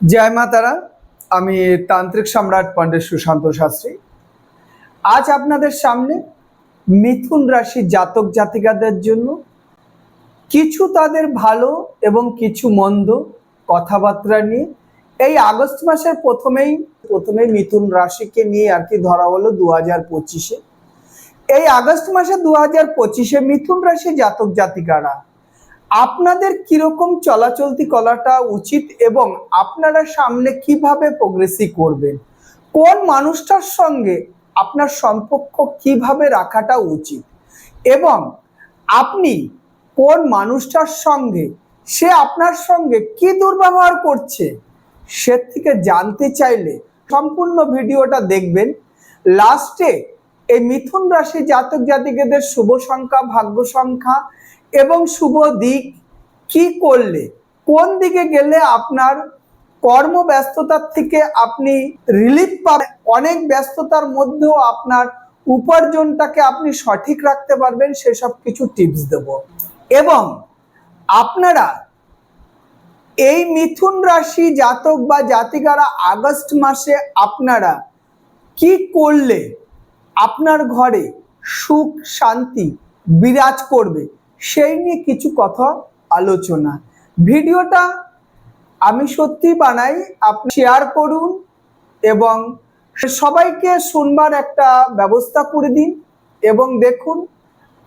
জয় মা তারা। আমি তান্ত্রিক সম্রাট পণ্ডিত সুশান্ত শাস্ত্রী। আজ আপনাদের সামনে মিথুন রাশি জাতক জাতিকাদের জন্য কিছু তাদের ভালো এবং কিছু মন্দ কথাবার্তা নিয়ে এই আগস্ট মাসের প্রথমেই মিথুন রাশিকে নিয়ে আর কি ধরা হলো 2025-এ। এই আগস্ট মাসে 2025-এ মিথুন রাশি জাতক জাতিকারা আপনাদের কিরকম চলাচলতি করাটা উচিত এবং আপনারা সামনে কিভাবে প্রোগ্রেসি করবেন, কোন মানুষটার সঙ্গে আপনার সম্পর্ক কিভাবে রাখাটা উচিত এবং আপনি কোন মানুষটার সঙ্গে সে আপনার সঙ্গে কি দুর্ব্যবহার করছে সে থেকে জানতে চাইলে সম্পূর্ণ ভিডিওটা দেখবেন। লাস্টে এই মিথুন রাশি জাতক জাতিকাদের শুভ সংখ্যা, ভাগ্য সংখ্যা এবং শুভ দিক কি করলে কোন দিকে গেলে আপনার কর্মব্যস্ততার থেকে আপনি রিলিফ পাবেন, অনেক ব্যস্ততার মধ্যেও আপনার উপার্জনটাকে আপনি সঠিক রাখতে পারবেন, সেসব কিছু টিপস দেব। এবং আপনারা এই মিথুন রাশি জাতক বা জাতিকারা আগস্ট মাসে আপনারা কি করলে আপনার ঘরে সুখ শান্তি বিরাজ করবে সেই নিয়ে কিছু কথা আলোচনা। ভিডিওটা আমি সত্যি বানাই, আপনি শেয়ার করুন এবং সবাইকে শুনবার একটা ব্যবস্থা করে দিন। এবং দেখুন,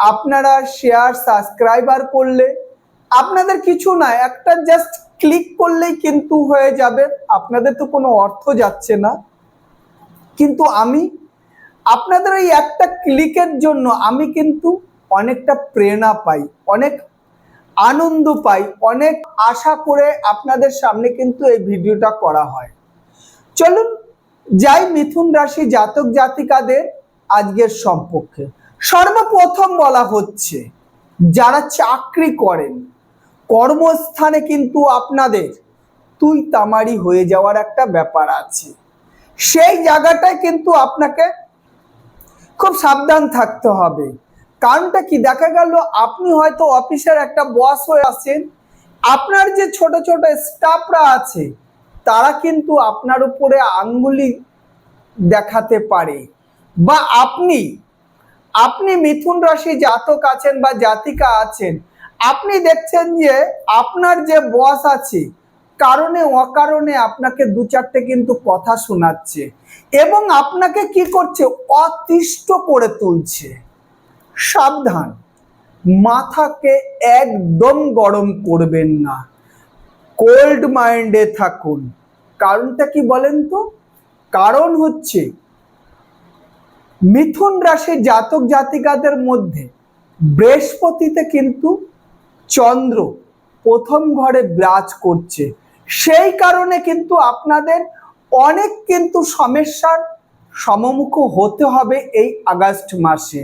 আপনারা শেয়ার সাবস্ক্রাইবার করলে আপনাদের কিছু না, একটা জাস্ট ক্লিক করলেই কিন্তু হয়ে যাবে, আপনাদের তো কোনো অর্থ যাচ্ছে না। কিন্তু আমি আপনাদের এই একটা ক্লিকের জন্য আমি কিন্তু অনেকটা প্রেরণা পাই, অনেক আনন্দ পাই, অনেক আশা করে আপনাদের সামনে কিন্তু এই ভিডিওটা করা হয়। চলুন যাই মিথুন রাশি জাতক জাতিকাদের আজকের সম্পর্কে। সর্বপ্রথম বলা হচ্ছে, যারা চাকরি করেন কর্মস্থানে কিন্তু আপনাদের তুই তামারি হয়ে যাওয়ার একটা ব্যাপার আছে। সেই জায়গাটায় কিন্তু আপনাকে খুব সাবধান থাকতে হবে। কারণটা কি, দেখা গেল আপনি হয়তো অফিসের একটা বস হয়ে আছেন, আপনার যে ছোট ছোট স্টাফরা আছে তারা কিন্তু আপনার উপরে আঙ্গুলি দেখাতে পারে। বা আপনি মিথুন রাশি জাতক আছেন বা জাতিকা আছেন, আপনি দেখছেন যে আপনার যে বস আছে কারণে অকারণে আপনাকে দু চারটে কিন্তু কথা শোনাচ্ছে এবং আপনাকে কি করছে, অতিষ্ঠ করে তুলছে। সাবধান, মাথাকে একদম গরম করবেন না, কোল্ড মাইন্ডে থাকুন। কারণটা কি বলেন তো? কারণ হচ্ছে মিথুন রাশি জাতক জাতিকাদের মধ্যে বৃহস্পতিতে কিন্তু চন্দ্র প্রথম ঘরে বিরাজ করছে। সেই কারণে কিন্তু আপনাদের অনেক কিন্তু সমস্যার সম্মুখ হতে হবে এই আগস্ট মাসে।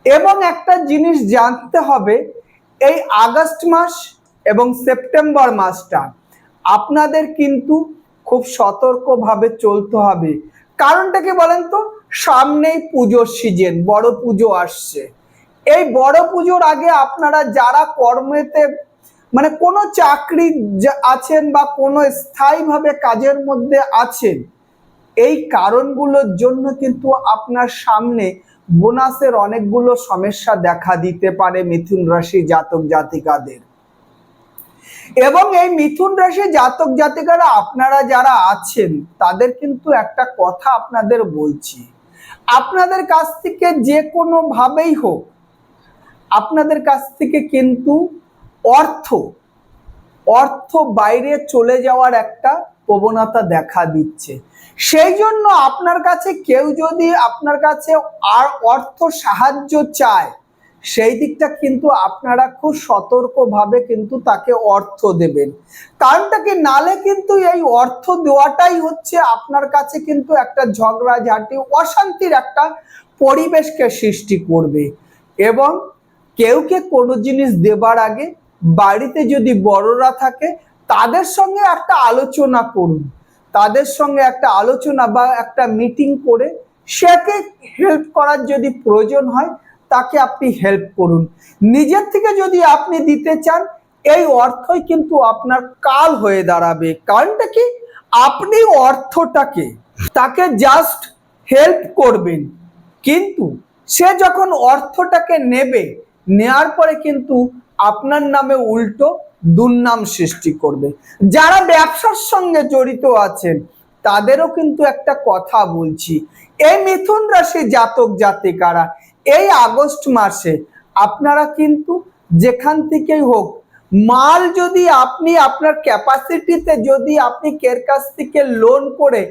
এবং একটা জিনিস জানতে হবে, এই আগস্ট মাস এবং সেপ্টেম্বর মাসটা আপনাদের কিন্তু খুব সতর্কভাবে চলতে হবে। কারণটা কি বলেন তো? সামনেই পুজোর সিজন, বড় পুজো আসছে। এই বড় পুজোর আগে আপনারা যারা কর্মেতে মানে কোনো চাকরি আছেন বা কোনো স্থায়ীভাবে কাজের মধ্যে আছেন, এই কারণগুলোর জন্য কিন্তু আপনার সামনে বোনাসের অনেকগুলো সমস্যা দেখা দিতে পারে মিথুন রাশি জাতক জাতিকাদের। এবং এই মিথুন রাশি জাতক জাতিকারা আপনারা যারা আছেন তাদের কিন্তু একটা কথা আপনাদের বলছি, আপনাদের কাছ থেকে যে কোনো ভাবেই হোক আপনাদের কাছ থেকে কিন্তু অর্থ বাইরে চলে যাওয়ার একটা প্রবণতা দেখা দিচ্ছে। সেই জন্য আপনার কাছে কেউ যদি আপনার কাছে আর অর্থ সাহায্য চায়, সেই দিকটা কিন্তু আপনারা খুব সতর্কভাবে কিন্তু তাকে অর্থ দেবেন। কারণটা কি, নালে কিন্তু এই অর্থ দেওয়াটাই হচ্ছে আপনার কাছে কিন্তু একটা ঝগড়াঝাটি অশান্তির একটা পরিবেশকে সৃষ্টি করবে। এবং কেউকে কোনো জিনিস দেবার আগে বাড়িতে যদি বড়রা থাকে তাদের সঙ্গে একটা আলোচনা করুন, তাদের সঙ্গে একটা আলোচনা বা একটা মিটিং করে সেকে হেল্প করার যদি প্রয়োজন হয় তাকে আপনি হেল্প করুন। নিজের থেকে যদি আপনি দিতে চান, এই অর্থই কিন্তু আপনার কাল হয়ে দাঁড়াবে। কারণটা কি, আপনি অর্থটাকে তাকে জাস্ট হেল্প করবেন, কিন্তু সে যখন অর্থটাকে নেবে, নেয়ার পরে কিন্তু আপনার নামে উল্টো দুর্নাম সৃষ্টি করবে। যারা ব্যবসার সঙ্গে জড়িত আছেন তাদেরও কিন্তু একটা কথা বলছি, এই মিথুন রাশি জাতক জাতিকারা এই আগস্ট মাসে আপনারা কিন্তু যেখান থেকেই হোক মাল যদি আপনি আপনার ক্যাপাসিটিতে যদি আপনি কের কাছ থেকে লোন করে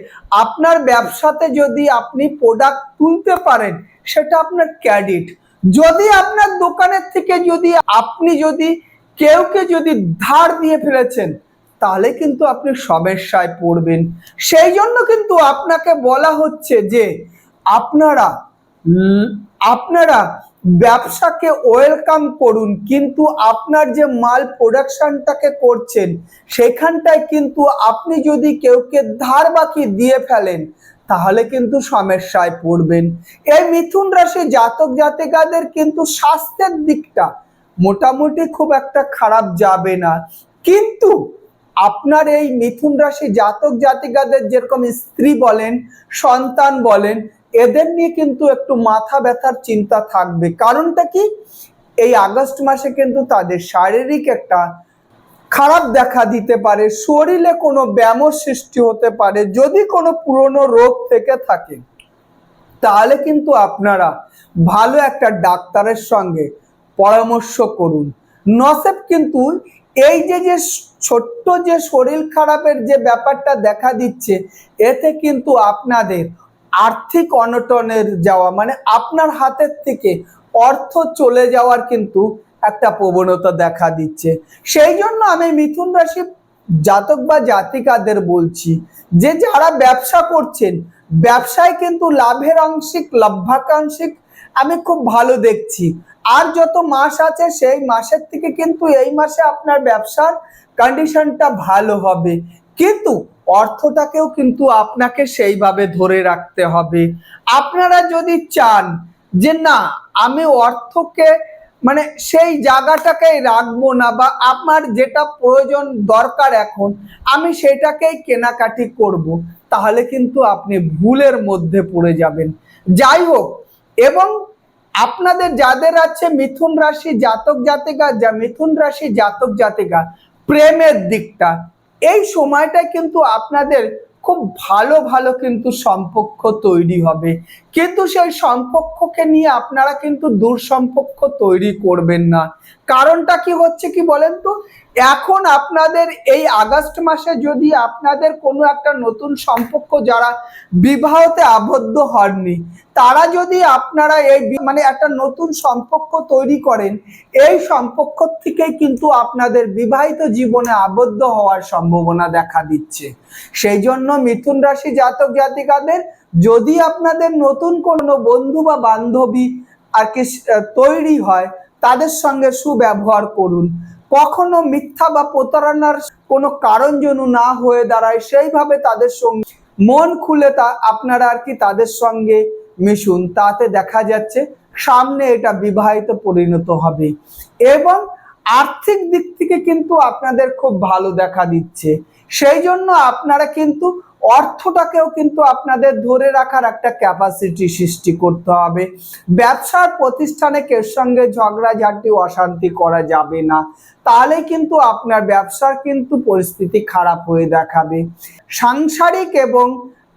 আপনার ব্যবসাতে যদি আপনি প্রোডাক্ট তুলতে পারেন, সেটা আপনার ক্রেডিট। যদি আপনার দোকানের থেকে যদি আপনি যদি কেউকে যদি ধার দিয়ে ফেলেছেন, তাহলে কিন্তু আপনি সমস্যায় পড়বেন। সেই জন্য কিন্তু আপনাকে বলা হচ্ছে যে আপনারা আপনারা ব্যবসাকে ওয়েলকাম করুন, কিন্তু আপনার যে মাল প্রোডাকশনটাকে করছেন সেখানটায় কিন্তু আপনি যদি কেউকে ধার বাকি দিয়ে ফেলেন, তাহলে কিন্তু সমস্যায় পড়বেন। এই মিথুন রাশি জাতক জাতিকাদের কিন্তু স্বাস্থ্যের দিকটা মোটামুটি খুব একটা খারাপ যাবে না, কিন্তু আপনার এই মিথুন রাশি জাতক জাতিকাদের যেরকম স্ত্রী বলেন, সন্তান বলেন, এদের নিয়ে কিন্তু একটু মাথা ব্যথার চিন্তা থাকবে। কারণটা কি, এই আগস্ট মাসে কিন্তু তাদের শারীরিক একটা খারাপ দেখা দিতে পারে, শরীরে কোনো ব্যায়াম সৃষ্টি হতে পারে। যদি কোনো পুরনো রোগ থেকে থাকে তাহলে কিন্তু আপনারা ভালো একটা ডাক্তারের সঙ্গে পরামর্শ করুন। নসেব কিন্তু এই যে যে ছোট্ট যে শরীর খারাপের যে ব্যাপারটা দেখা দিচ্ছে, এতে কিন্তু আপনাদের আর্থিক অনটনের যাওয়া, মানে আপনার হাতের থেকে অর্থ চলে যাওয়ার কিন্তু একটা প্রবণতা দেখা দিচ্ছে। সেই জন্য আমি মিথুন রাশি জাতক বা জাতিকাদের বলছি যে যারা ব্যবসা করছেন, ব্যবসায় কিন্তু লাভের আংশিক লাভ্যাংশিক আমি খুব ভালো দেখছি। আর যত মাস আছে সেই মাসের থেকে কিন্তু এই মাসে আপনার ব্যবসার কন্ডিশনটা ভালো হবে, কিন্তু অর্থটাকেও কিন্তু আপনাকে সেইভাবে ধরে রাখতে হবে। আপনারা যদি চান যে না আমি অর্থকে মানে সেই জায়গাটাকে রাখবো না, বা আমার যেটা প্রয়োজন দরকার এখন আমি সেটাকেই কেনাকাটি করব, তাহলে কিন্তু আপনি ভুলের মধ্যে পড়ে যাবেন। যাই হোক, এবং আপনাদের যাদের আছে মিথুন রাশি জাতক জাতিকা, মিথুন রাশি জাতক জাতিকা প্রেমের দিকটা, এই সময়টায় কিন্তু আপনাদের খুব ভালো ভালো কিন্তু সম্পর্ক তৈরি হবে, কিন্তু সেই সম্পর্ককে নিয়ে আপনারা কিন্তু দূর সম্পর্ক তৈরি করবেন না। কারণটা কি হচ্ছে কি বলেন তো, এখন আপনাদের এই আগস্ট মাসে যদি আপনাদের কোনো একটা নতুন সম্পর্ক, যারা বিবাহতে আবদ্ধ হননি তারা যদি আপনারা এই মানে একটা নতুন সম্পর্ক তৈরি করেন, এই সম্পর্ক থেকেই কিন্তু আপনাদের বিবাহিত জীবনে আবদ্ধ হওয়ার সম্ভাবনা দেখা দিচ্ছে। সেই জন্য মিথুন রাশি জাতক জাতিকাদের যদি আপনাদের নতুন কোনো বন্ধু বা বান্ধবী আর কি তৈরি হয়, তাদের সঙ্গে সুব্যবহার করুন। কখনো মিথ্যা বা প্রতারণার কোনো কারণ যেন না হয়ে দাঁড়ায়, সেইভাবে তাদের সঙ্গে মন খুলে আপনারা আর কি তাদের সঙ্গে মিশুন, তাতে দেখা যাচ্ছে সামনে এটা বিবাহিত পরিণত হবে। এবং আর্থিক দিক থেকে কিন্তু আপনাদের খুব ভালো দেখা দিচ্ছে। সেই জন্য আপনারা কিন্তু অর্থটাকেও কিন্তু আপনাদের ধরে রাখার একটা ক্যাপাসিটি সৃষ্টি করতে হবে। ব্যবসার প্রতিষ্ঠানে কের সঙ্গে ঝগড়াঝাটি অশান্তি করা যাবে না, তাহলে কিন্তু আপনার ব্যবসার কিন্তু পরিস্থিতি খারাপ হয়ে দেখাবে। সাংসারিক এবং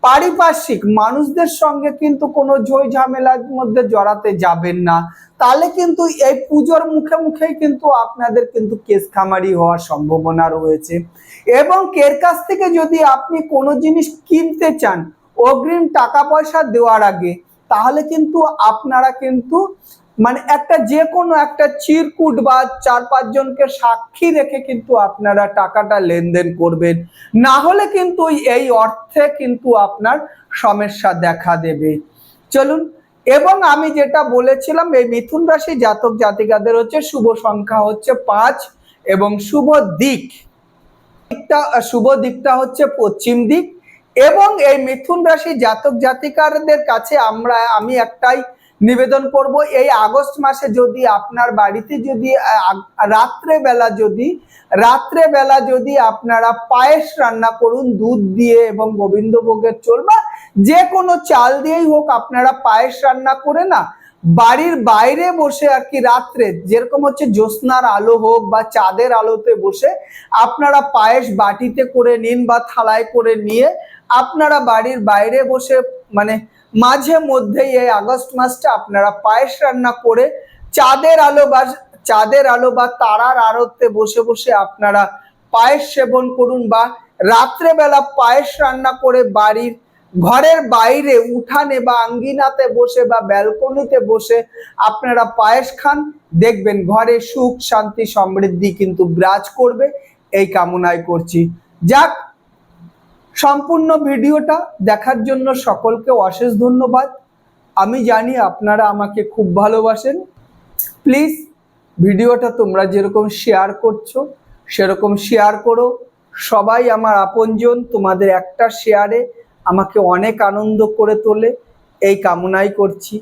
পারিপার্শ্বিক মানুষদের সঙ্গে কিন্তু কোনো ঝই ঝামেলার মধ্যে জড়াতে যাবেন না, তাহলে কিন্তু এই পুজোর মুখে মুখেই কিন্তু আপনাদের কিন্তু কেস খামারি হওয়ার সম্ভাবনা রয়েছে। এবং কের কাছ থেকে যদি আপনি কোনো জিনিস কিনতে চান অগ্রিম টাকা পয়সা দেওয়ার আগে, তাহলে কিন্তু আপনারা কিন্তু মানে একটা যে কোনো একটা চিরকুট বা 4-5 জনকে সাক্ষী রেখে কিন্তু আপনারা টাকাটা লেনদেন করবেন, না হলে কিন্তু এই অর্থে কিন্তু আপনার সমস্যা দেখা দেবে। চলুন, এবং আমি যেটা বলেছিলাম এই মিথুন রাশি জাতক জাতিকাদের হচ্ছে শুভ সংখ্যা হচ্ছে 5 এবং শুভ দিকটা হচ্ছে পশ্চিম দিক। এবং এই মিথুন রাশি জাতক জাতিকাদের কাছে আমি একটাই নিবেদন করব এই আগস্ট মাসে যদি আপনার বাড়িতে যদি রাত্রেবেলা যদি আপনারা পায়েস রান্না করুন দুধ দিয়ে এবং গোবিন্দভোগের চোল বা যে কোনো চাল দিয়েই হোক, আপনারা পায়েস রান্না করে না বাড়ির বাইরে বসে আর কি রাত্রে, যেরকম হচ্ছে জ্যোৎস্নার আলো হোক বা চাঁদের আলোতে বসে আপনারা পায়েস বাটিতে করে নিন বা থালায় করে নিয়ে আপনারা বাড়ির বাইরে বসে মানে মাঝে মধ্যেই এই আগস্ট মাসটা আপনারা পায়েস রান্না করে চাঁদের আলো বা তারার আলোতে বসে বসে আপনারা পায়েস সেবন করুন, বা রাত্রেবেলা পায়েস রান্না করে বাড়ির ঘরের বাইরে উঠানে বা আঙ্গিনাতে বসে বা ব্যালকনিতে বসে আপনারা পায়েস খান, দেখবেন ঘরে সুখ শান্তি সমৃদ্ধি কিন্তু বিরাজ করবে, এই কামনাই করছি। যাক, সম্পূর্ণ ভিডিওটা দেখার জন্য সকলকে অশেষ ধন্যবাদ। আমি জানি আপনারা আমাকে খুব ভালোবাসেন। প্লিজ ভিডিওটা তোমরা যেরকম শেয়ার করছো সেরকম শেয়ার করো। সবাই আমার আপনজন, তোমাদের একটা শেয়ারে আমাকে অনেক আনন্দ করে তোলে, এই কামনাই করছি।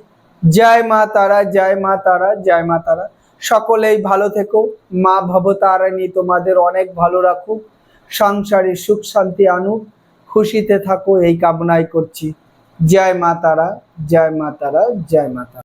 জয় মা তারা, জয় মা তারা, জয় মা তারা। সকলেই ভালো থেকো, মা ভবতারিণী তোমাদের অনেক ভালো রাখুক, সংসারে সুখ শান্তি আনুক, খুশিতে থাকো, এই কামনাই করছি। জয় মা তারা, জয় মা তারা, জয় মা তারা।